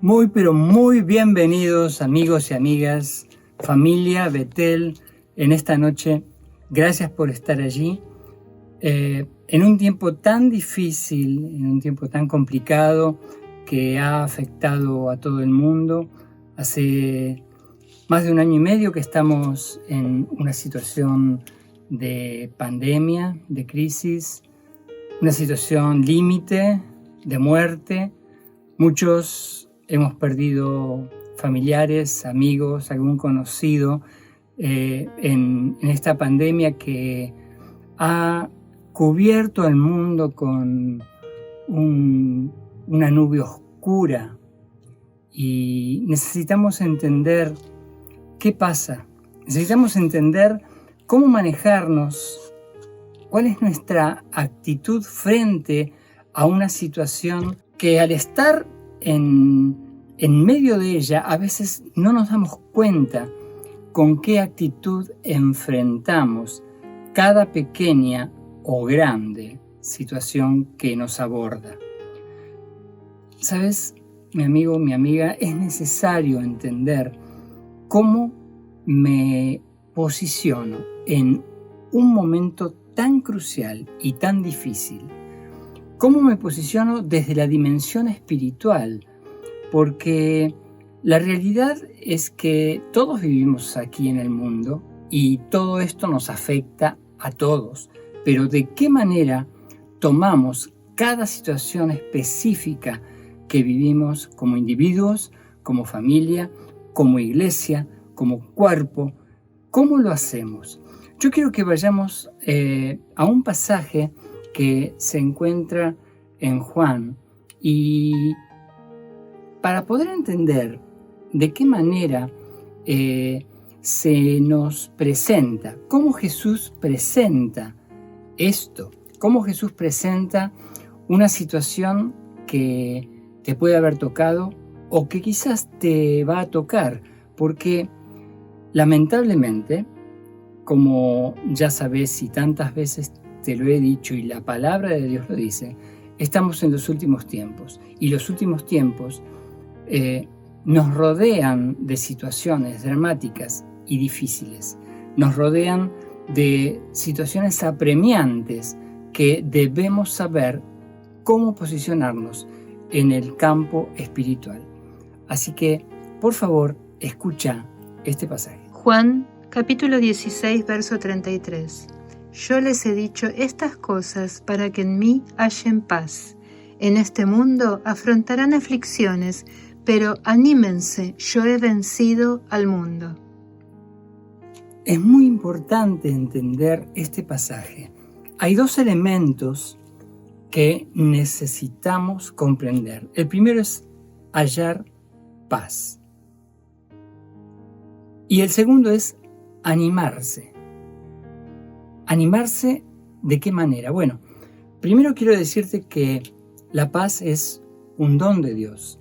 Muy, pero muy bienvenidos amigos y amigas, familia Betel, en esta noche. Gracias por estar allí. En un tiempo tan difícil, en un tiempo tan complicado que ha afectado a todo el mundo. Hace más de 1 año y medio que estamos en una situación de pandemia, de crisis, una situación límite, de muerte. Muchos hemos perdido familiares, amigos, algún conocido en esta pandemia que ha cubierto el mundo con una nube oscura, y necesitamos entender qué pasa. Necesitamos entender cómo manejarnos, cuál es nuestra actitud frente a una situación que al estar en medio de ella, a veces no nos damos cuenta con qué actitud enfrentamos cada pequeña o grande situación que nos aborda. ¿Sabes, mi amigo, mi amiga? Es necesario entender cómo me posiciono en un momento tan crucial y tan difícil. ¿Cómo me posiciono desde la dimensión espiritual? Porque la realidad es que todos vivimos aquí en el mundo y todo esto nos afecta a todos. Pero ¿de qué manera tomamos cada situación específica que vivimos como individuos, como familia, como iglesia, como cuerpo? ¿Cómo lo hacemos? Yo quiero que vayamos a un pasaje que se encuentra en Juan, y para poder entender de qué manera se nos presenta, cómo Jesús presenta esto, cómo Jesús presenta una situación que te puede haber tocado o que quizás te va a tocar, porque lamentablemente, como ya sabes y tantas veces te lo he dicho y la palabra de Dios lo dice, estamos en los últimos tiempos, y los últimos tiempos nos rodean de situaciones dramáticas y difíciles. Nos rodean de situaciones apremiantes que debemos saber cómo posicionarnos en el campo espiritual. Así que, por favor, escucha este pasaje. Juan, capítulo 16, verso 33. Yo les he dicho estas cosas para que en mí hallen paz. En este mundo afrontarán aflicciones, pero anímense, yo he vencido al mundo. Es muy importante entender este pasaje. Hay 2 elementos que necesitamos comprender. El primero es hallar paz. Y el segundo es animarse. ¿Animarse de qué manera? Bueno, primero quiero decirte que la paz es un don de Dios.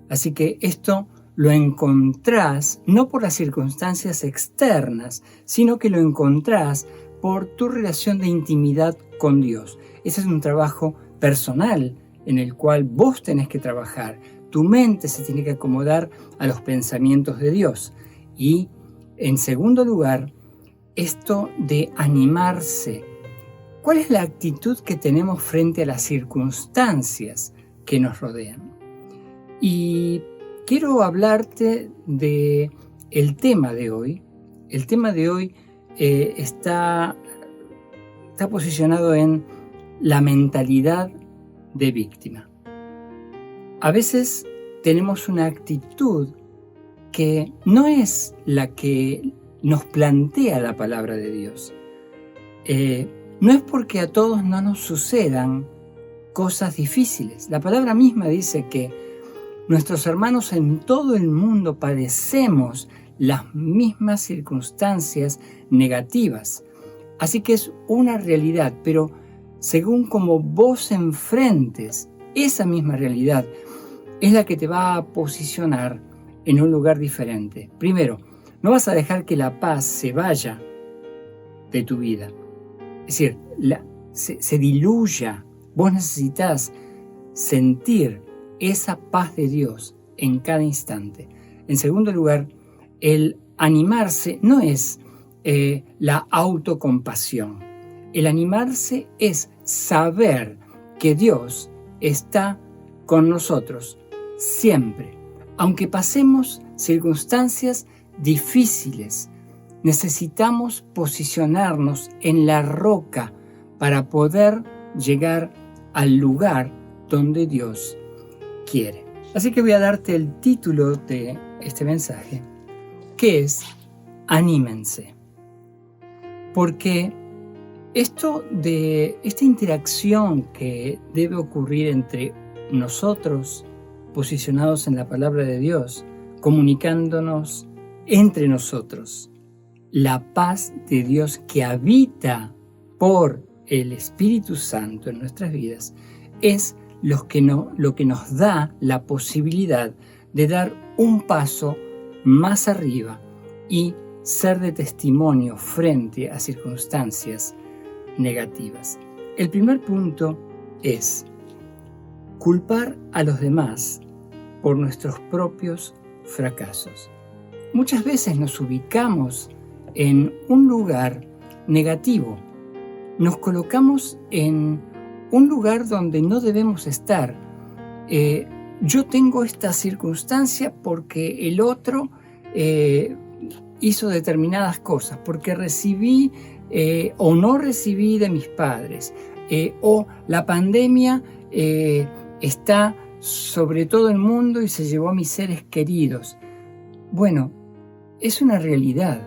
Así que esto lo encontrás no por las circunstancias externas, sino que lo encontrás por tu relación de intimidad con Dios. Ese es un trabajo personal en el cual vos tenés que trabajar. Tu mente se tiene que acomodar a los pensamientos de Dios. Y en segundo lugar, esto de animarse. ¿Cuál es la actitud que tenemos frente a las circunstancias que nos rodean? Y quiero hablarte de el tema de hoy. El tema de hoy está posicionado en la mentalidad de víctima. A veces tenemos una actitud que no es la que nos plantea la palabra de Dios. No es porque a todos no nos sucedan cosas difíciles. La palabra misma dice que nuestros hermanos en todo el mundo padecemos las mismas circunstancias negativas. Así que es una realidad, pero según como vos enfrentes esa misma realidad, es la que te va a posicionar en un lugar diferente. Primero, no vas a dejar que la paz se vaya de tu vida. Es decir, se diluya. Vos necesitas sentir esa paz de Dios en cada instante. En segundo lugar, el animarse no es la autocompasión. El animarse es saber que Dios está con nosotros siempre. Aunque pasemos circunstancias difíciles, necesitamos posicionarnos en la roca para poder llegar al lugar donde Dios quiere. Así que voy a darte el título de este mensaje, que es Anímense. Porque esta interacción que debe ocurrir entre nosotros, posicionados en la palabra de Dios, comunicándonos entre nosotros, la paz de Dios que habita por el Espíritu Santo en nuestras vidas, es lo que nos da la posibilidad de dar un paso más arriba y ser de testimonio frente a circunstancias negativas. El primer punto es culpar a los demás por nuestros propios fracasos. Muchas veces nos ubicamos en un lugar negativo. Nos colocamos en un lugar donde no debemos estar. Yo tengo esta circunstancia porque el otro hizo determinadas cosas, porque recibí o no recibí de mis padres, o la pandemia está sobre todo el mundo y se llevó a mis seres queridos. Bueno, es una realidad,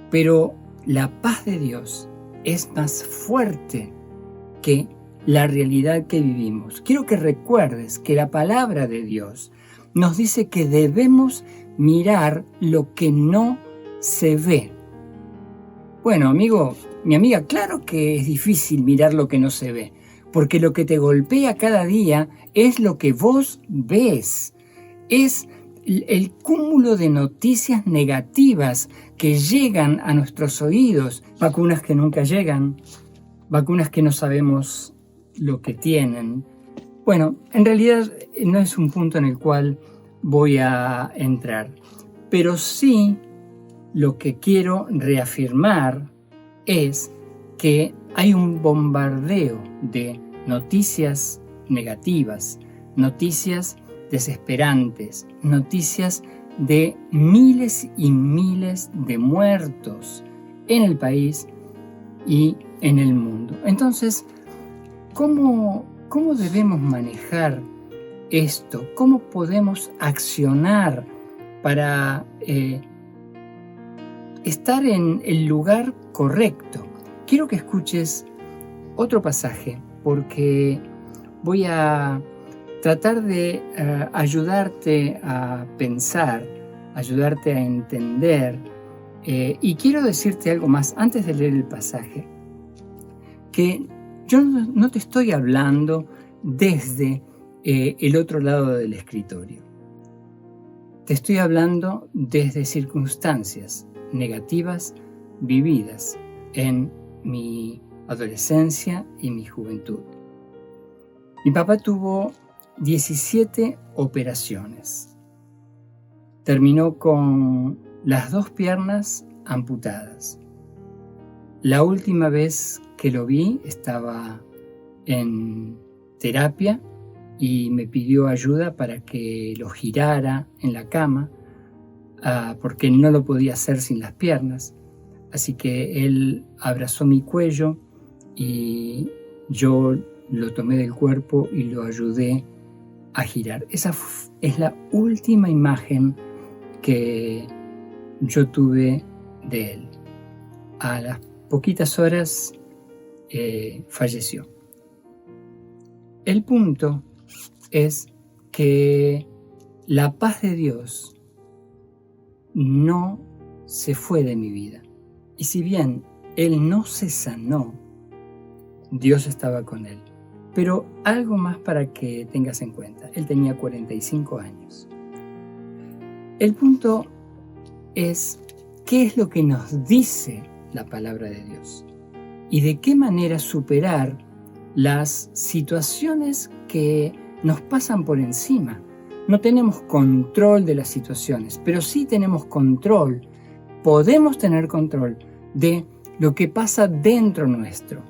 pero la paz de Dios es más fuerte que la realidad que vivimos. Quiero que recuerdes que la palabra de Dios nos dice que debemos mirar lo que no se ve. Bueno, amigo, mi amiga, claro que es difícil mirar lo que no se ve, porque lo que te golpea cada día es lo que vos ves. Es el cúmulo de noticias negativas que llegan a nuestros oídos, vacunas que nunca llegan, vacunas que no sabemos lo que tienen. Bueno, en realidad no es un punto en el cual voy a entrar, pero sí lo que quiero reafirmar es que hay un bombardeo de noticias negativas, noticias desesperantes, noticias de miles y miles de muertos en el país y en el mundo. Entonces, ¿cómo debemos manejar esto? ¿Cómo podemos accionar para estar en el lugar correcto? Quiero que escuches otro pasaje porque voy a tratar de ayudarte a pensar, ayudarte a entender. Y quiero decirte algo más antes de leer el pasaje, que yo no te estoy hablando desde el otro lado del escritorio. Te estoy hablando desde circunstancias negativas vividas en mi adolescencia y mi juventud. Mi papá tuvo 17 operaciones. Terminó con las 2 piernas amputadas. La última vez que lo vi estaba en terapia y me pidió ayuda para que lo girara en la cama, porque no lo podía hacer sin las piernas. Así que él abrazó mi cuello y yo lo tomé del cuerpo y lo ayudé a girar. Esa es la última imagen que yo tuve de él. A las poquitas horas falleció. El punto es que la paz de Dios no se fue de mi vida. Y si bien él no se sanó, Dios estaba con él. Pero algo más para que tengas en cuenta. Él tenía 45 años. El punto es, ¿qué es lo que nos dice la palabra de Dios? Y de qué manera superar las situaciones que nos pasan por encima. no tenemos control de las situaciones, pero sí tenemos control, podemos tener control de lo que pasa dentro nuestro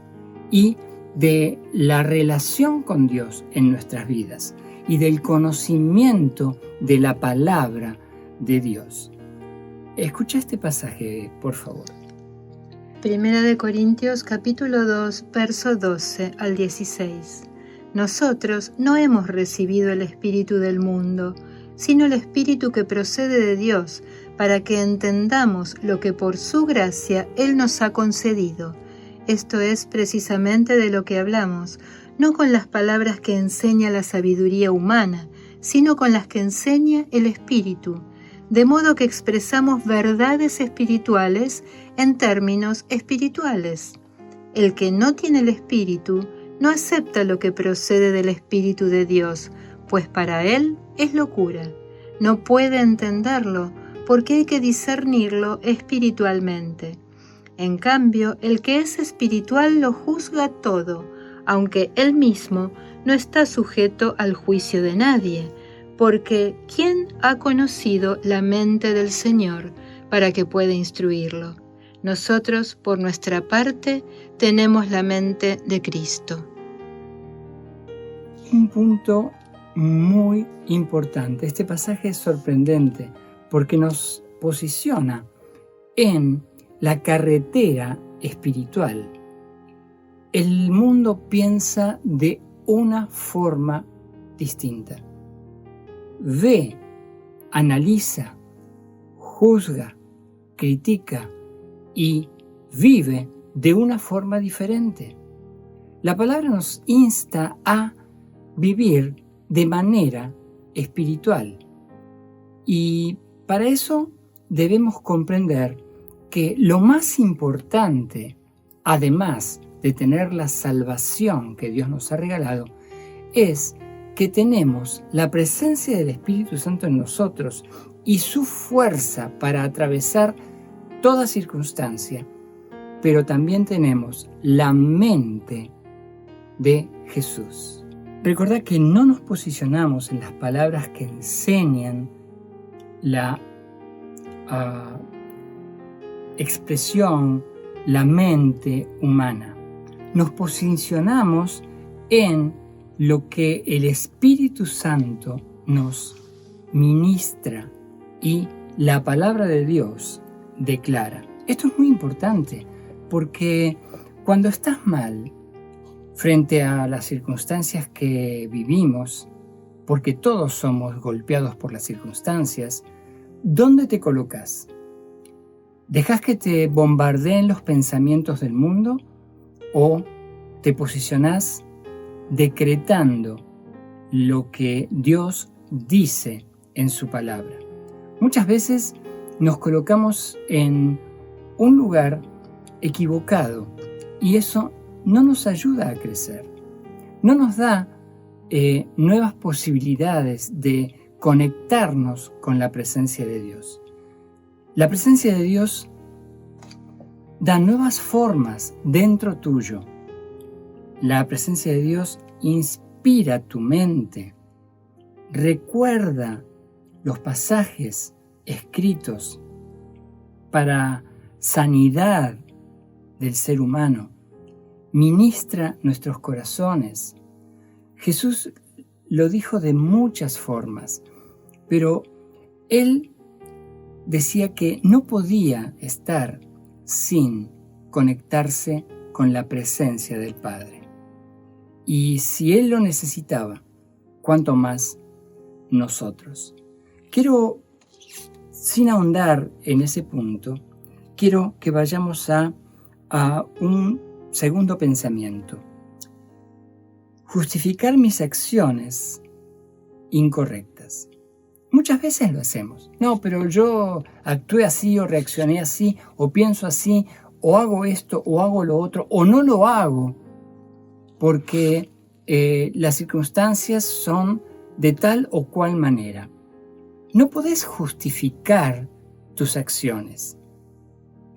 y de la relación con Dios en nuestras vidas y del conocimiento de la palabra de Dios. Escucha este pasaje, por favor. Primera de Corintios capítulo 2, verso 12 al 16. Nosotros no hemos recibido el espíritu del mundo, sino el espíritu que procede de Dios, para que entendamos lo que por su gracia Él nos ha concedido. Esto es precisamente de lo que hablamos, no con las palabras que enseña la sabiduría humana, sino con las que enseña el Espíritu, de modo que expresamos verdades espirituales en términos espirituales. El que no tiene el Espíritu no acepta lo que procede del Espíritu de Dios, pues para él es locura. No puede entenderlo porque hay que discernirlo espiritualmente. En cambio, el que es espiritual lo juzga todo, aunque él mismo no está sujeto al juicio de nadie, porque ¿quién ha conocido la mente del Señor para que pueda instruirlo? Nosotros, por nuestra parte, tenemos la mente de Cristo. Un punto muy importante. Este pasaje es sorprendente porque nos posiciona en la carretera espiritual. El mundo piensa de una forma distinta. Ve, analiza, juzga, critica y vive de una forma diferente. La palabra nos insta a vivir de manera espiritual. Y para eso debemos comprender que lo más importante, además de tener la salvación que Dios nos ha regalado, es que tenemos la presencia del Espíritu Santo en nosotros y su fuerza para atravesar toda circunstancia, pero también tenemos la mente de Jesús. Recordad que no nos posicionamos en las palabras que enseñan la expresión, la mente humana. Nos posicionamos en lo que el Espíritu Santo nos ministra y la palabra de Dios declara. Esto es muy importante porque cuando estás mal frente a las circunstancias que vivimos, porque todos somos golpeados por las circunstancias, ¿dónde te colocas? ¿Dejas que te bombardeen los pensamientos del mundo o te posicionás decretando lo que Dios dice en su palabra? Muchas veces nos colocamos en un lugar equivocado y eso no nos ayuda a crecer, no nos da nuevas posibilidades de conectarnos con la presencia de Dios. La presencia de Dios da nuevas formas dentro tuyo. La presencia de Dios inspira tu mente. Recuerda los pasajes escritos para sanidad del ser humano. Ministra nuestros corazones. Jesús lo dijo de muchas formas, pero Él decía que no podía estar sin conectarse con la presencia del Padre. Y si Él lo necesitaba, ¿cuánto más nosotros? Quiero, sin ahondar en ese punto, quiero que vayamos a un segundo pensamiento. Justificar mis acciones incorrectas. Muchas veces lo hacemos. No, pero yo actué así o reaccioné así o pienso así o hago esto o hago lo otro o no lo hago porque las circunstancias son de tal o cual manera. No podés justificar tus acciones.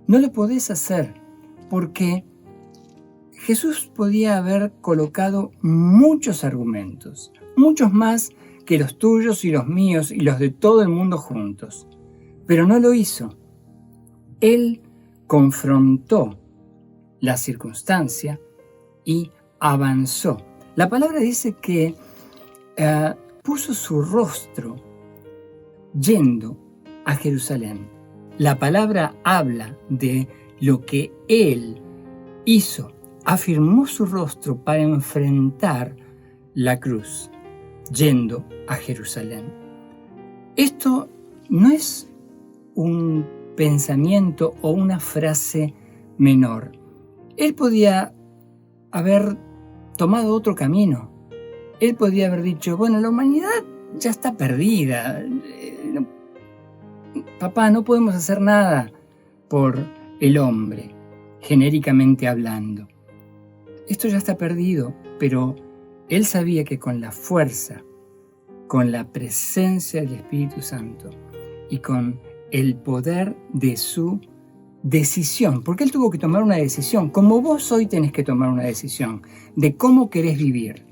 No lo podés hacer porque Jesús podía haber colocado muchos argumentos, muchos más que los tuyos y los míos y los de todo el mundo juntos. Pero no lo hizo. Él confrontó la circunstancia y avanzó. La palabra dice que puso su rostro yendo a Jerusalén. La palabra habla de lo que él hizo. Afirmó su rostro para enfrentar la cruz, yendo a Jerusalén. Esto no es un pensamiento o una frase menor. Él podía haber tomado otro camino. Él podía haber dicho, bueno, la humanidad ya está perdida. Papá, no podemos hacer nada por el hombre, genéricamente hablando. Esto ya está perdido, pero él sabía que con la fuerza, con la presencia del Espíritu Santo y con el poder de su decisión, porque él tuvo que tomar una decisión, como vos hoy tenés que tomar una decisión de cómo querés vivir.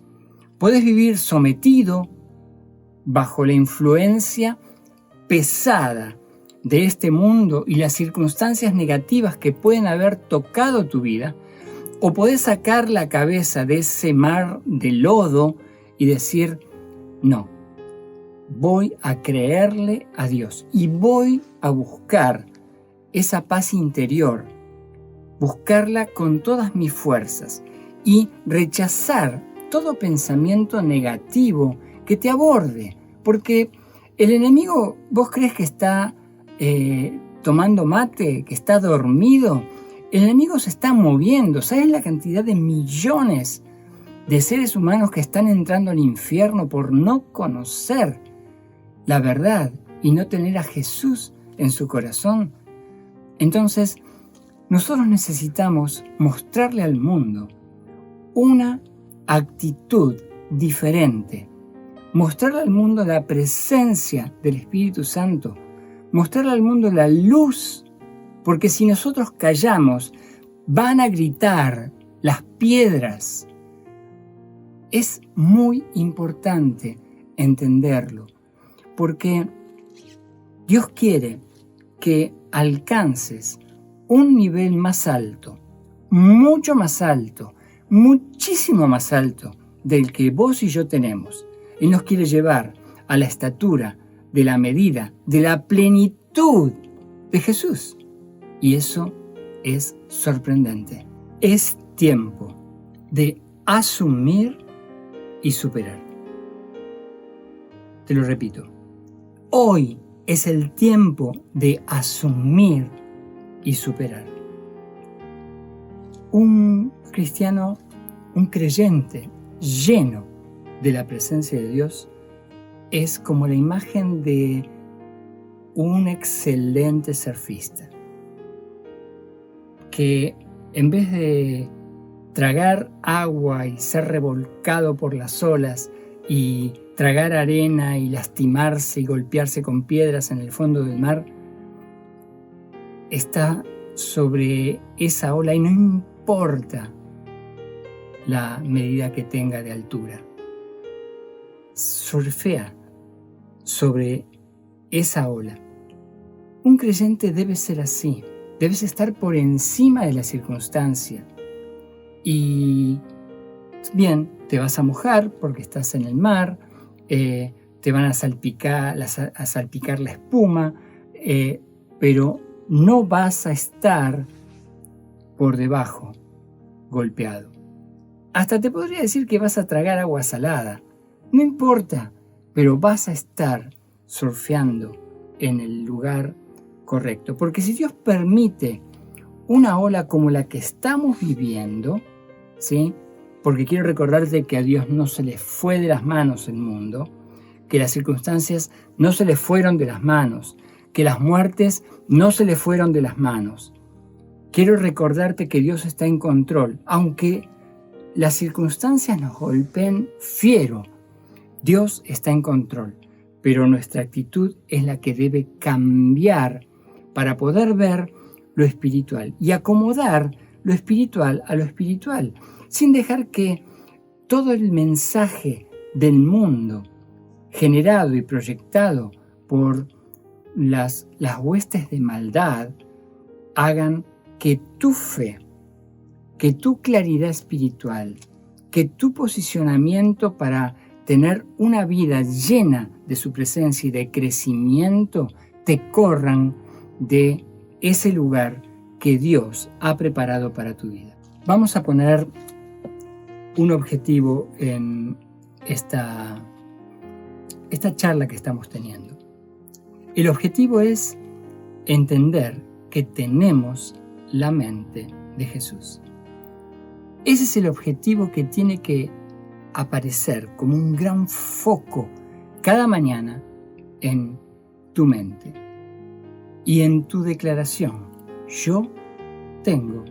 Podés vivir sometido bajo la influencia pesada de este mundo y las circunstancias negativas que pueden haber tocado tu vida, o podés sacar la cabeza de ese mar de lodo y decir, no, voy a creerle a Dios y voy a buscar esa paz interior, buscarla con todas mis fuerzas y rechazar todo pensamiento negativo que te aborde, porque el enemigo, ¿vos crees que está tomando mate, que está dormido? El enemigo se está moviendo. ¿Sabes la cantidad de millones de seres humanos que están entrando al infierno por no conocer la verdad y no tener a Jesús en su corazón? Entonces, nosotros necesitamos mostrarle al mundo una actitud diferente, mostrarle al mundo la presencia del Espíritu Santo, mostrarle al mundo la luz. Porque si nosotros callamos, van a gritar las piedras. Es muy importante entenderlo, porque Dios quiere que alcances un nivel más alto, mucho más alto, muchísimo más alto del que vos y yo tenemos. Él nos quiere llevar a la estatura, de la medida, de la plenitud de Jesús. Y eso es sorprendente. Es tiempo de asumir y superar. Te lo repito. Hoy es el tiempo de asumir y superar. Un cristiano, un creyente lleno de la presencia de Dios es como la imagen de un excelente surfista, que en vez de tragar agua y ser revolcado por las olas y tragar arena y lastimarse y golpearse con piedras en el fondo del mar, está sobre esa ola y no importa la medida que tenga de altura. Surfea sobre esa ola. Un creyente debe ser así. Debes estar por encima de la circunstancia. Y bien, te vas a mojar porque estás en el mar, te van a salpicar la espuma, pero no vas a estar por debajo, golpeado. Hasta te podría decir que vas a tragar agua salada. No importa, pero vas a estar surfeando en el lugar correcto. Porque si Dios permite una ola como la que estamos viviendo, ¿sí? Porque quiero recordarte que a Dios no se le fue de las manos el mundo, que las circunstancias no se le fueron de las manos, que las muertes no se le fueron de las manos. Quiero recordarte que Dios está en control, aunque las circunstancias nos golpeen fiero, Dios está en control, pero nuestra actitud es la que debe cambiar para poder ver lo espiritual y acomodar lo espiritual a lo espiritual, sin dejar que todo el mensaje del mundo generado y proyectado por las huestes de maldad hagan que tu fe, que tu claridad espiritual, que tu posicionamiento para tener una vida llena de su presencia y de crecimiento te corran de ese lugar que Dios ha preparado para tu vida. Vamos a poner un objetivo en esta charla que estamos teniendo. El objetivo es entender que tenemos la mente de Jesús. Ese es el objetivo que tiene que aparecer como un gran foco cada mañana en tu mente y en tu declaración. Yo tengo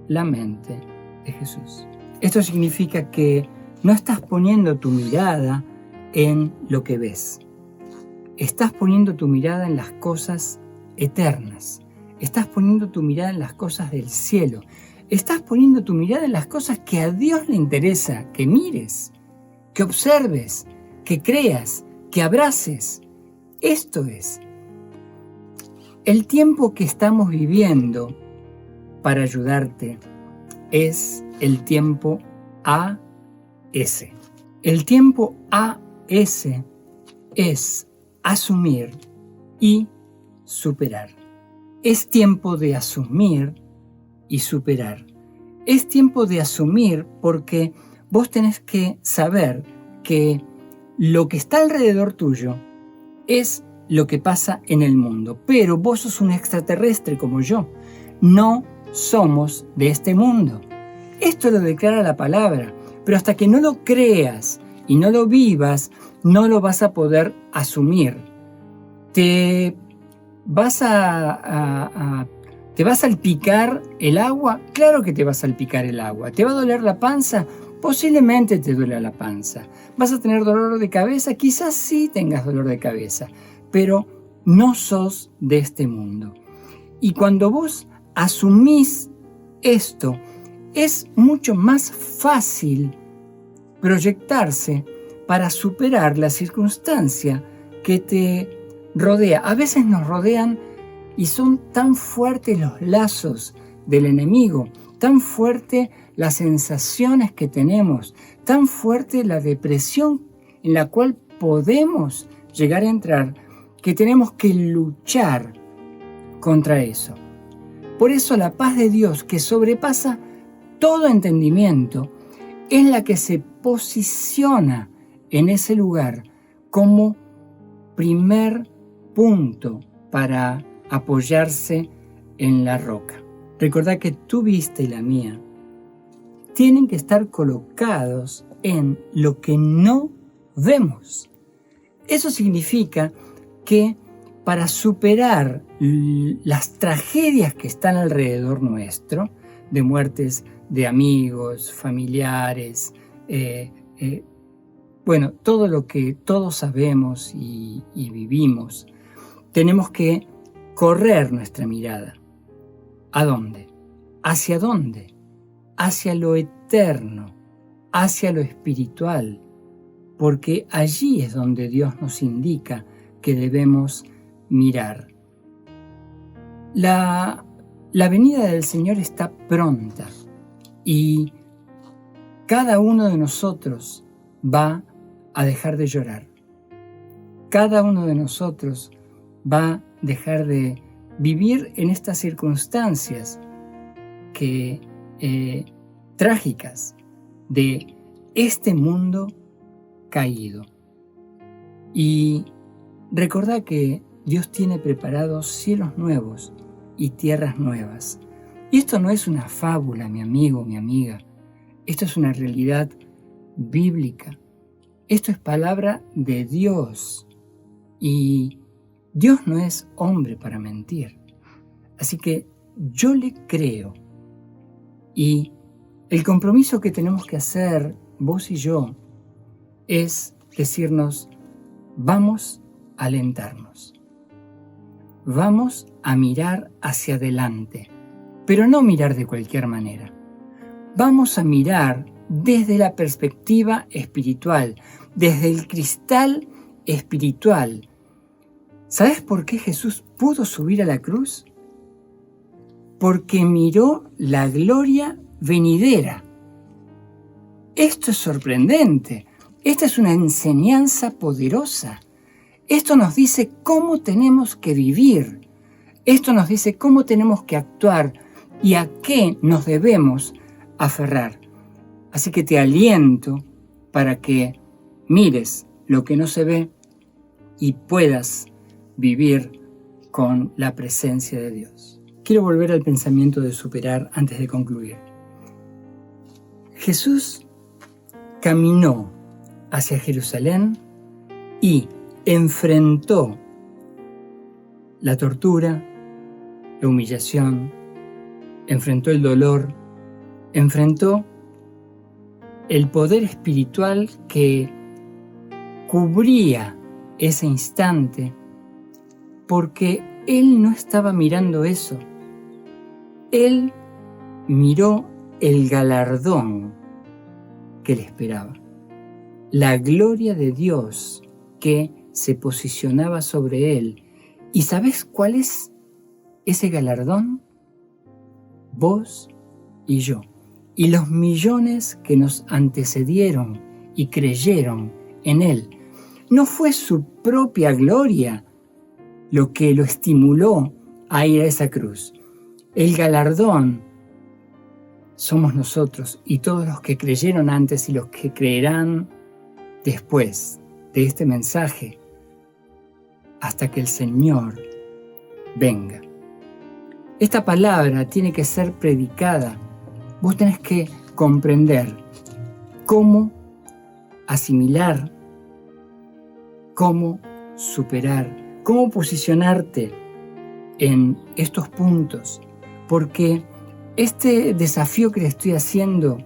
la mente de Jesús. Esto significa que no estás poniendo tu mirada en lo que ves. Estás poniendo tu mirada en las cosas eternas. Estás poniendo tu mirada en las cosas del cielo. Estás poniendo tu mirada en las cosas que a Dios le interesa que mires, que observes, que creas, que abraces. Esto es. El tiempo que estamos viviendo, para ayudarte, es el tiempo AS. El tiempo AS es asumir y superar. Es tiempo de asumir y superar. Es tiempo de asumir porque vos tenés que saber que lo que está alrededor tuyo es lo que pasa en el mundo. Pero vos sos un extraterrestre como yo. No somos de este mundo. Esto lo declara la palabra. Pero hasta que no lo creas y no lo vivas, no lo vas a poder asumir. ¿Te vas a salpicar el agua? Claro que te va a salpicar el agua. ¿Te va a doler la panza? Posiblemente te duela la panza. ¿Vas a tener dolor de cabeza? Quizás sí tengas dolor de cabeza, pero no sos de este mundo. Y cuando vos asumís esto, es mucho más fácil proyectarse para superar la circunstancia que te rodea. A veces nos rodean y son tan fuertes los lazos del enemigo, tan fuerte las sensaciones que tenemos, tan fuerte la depresión en la cual podemos llegar a entrar, que tenemos que luchar contra eso. Por eso la paz de Dios, que sobrepasa todo entendimiento, es la que se posiciona en ese lugar como primer punto para apoyarse en la roca. Recordá que tu vista y la mía tienen que estar colocados en lo que no vemos. Eso significa que para superar las tragedias que están alrededor nuestro, de muertes de amigos, familiares, todo lo que todos sabemos y vivimos, tenemos que correr nuestra mirada. ¿A dónde? ¿Hacia dónde? Hacia lo eterno, hacia lo espiritual, porque allí es donde Dios nos indica que debemos mirar. La venida del Señor está pronta y cada uno de nosotros va a dejar de llorar. Cada uno de nosotros va a dejar de vivir en estas circunstancias trágicas de este mundo caído. Y recordá que Dios tiene preparados cielos nuevos y tierras nuevas. Y esto no es una fábula, mi amigo, mi amiga. Esto es una realidad bíblica. Esto es palabra de Dios. Y Dios no es hombre para mentir. Así que yo le creo. Y el compromiso que tenemos que hacer, vos y yo, es decirnos, vamos a alentarnos. Vamos a mirar hacia adelante, pero no mirar de cualquier manera. Vamos a mirar desde la perspectiva espiritual, desde el cristal espiritual. ¿Sabes por qué Jesús pudo subir a la cruz? Porque miró la gloria venidera. Esto es sorprendente. Esta es una enseñanza poderosa. Esto nos dice cómo tenemos que vivir. Esto nos dice cómo tenemos que actuar y a qué nos debemos aferrar. Así que te aliento para que mires lo que no se ve y puedas vivir con la presencia de Dios. Quiero volver al pensamiento de superar antes de concluir. Jesús caminó hacia Jerusalén y enfrentó la tortura, la humillación, enfrentó el dolor, enfrentó el poder espiritual que cubría ese instante, porque Él no estaba mirando eso. Él miró el galardón que le esperaba, la gloria de Dios que se posicionaba sobre Él. ¿Y sabes cuál es ese galardón? Vos y yo, y los millones que nos antecedieron y creyeron en Él. No fue su propia gloria lo que lo estimuló a ir a esa cruz. El galardón somos nosotros y todos los que creyeron antes y los que creerán después de este mensaje hasta que el Señor venga. Esta palabra tiene que ser predicada. Vos tenés que comprender cómo asimilar, cómo superar, cómo posicionarte en estos puntos, porque este desafío que le estoy haciendo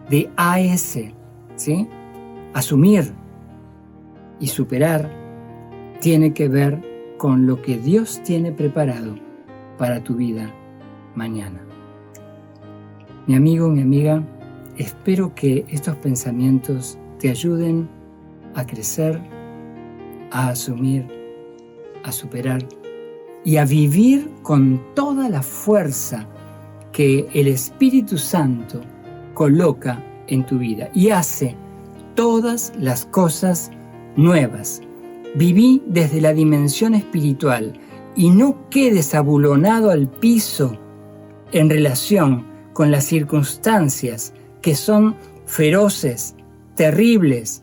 de AS, ¿sí? Asumir y superar, tiene que ver con lo que Dios tiene preparado para tu vida mañana. Mi amigo, mi amiga, espero que estos pensamientos te ayuden a crecer, a asumir, a superar y a vivir con toda la fuerza que el Espíritu Santo coloca en tu vida y hace todas las cosas nuevas. Viví desde la dimensión espiritual y no quedes abulonado al piso en relación con las circunstancias que son feroces, terribles,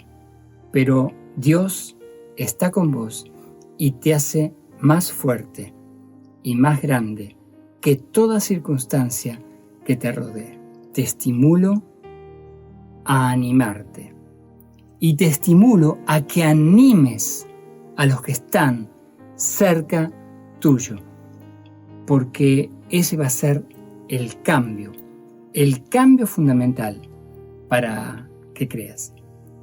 pero Dios está con vos y te hace más fuerte y más grande que toda circunstancia que te rodee. Te estimulo a animarte y te estimulo a que animes a los que están cerca tuyo, porque ese va a ser el cambio fundamental para que creas.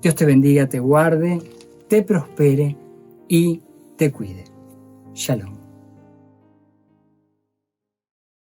Dios te bendiga, te guarde, te prospere y te cuide. Shalom.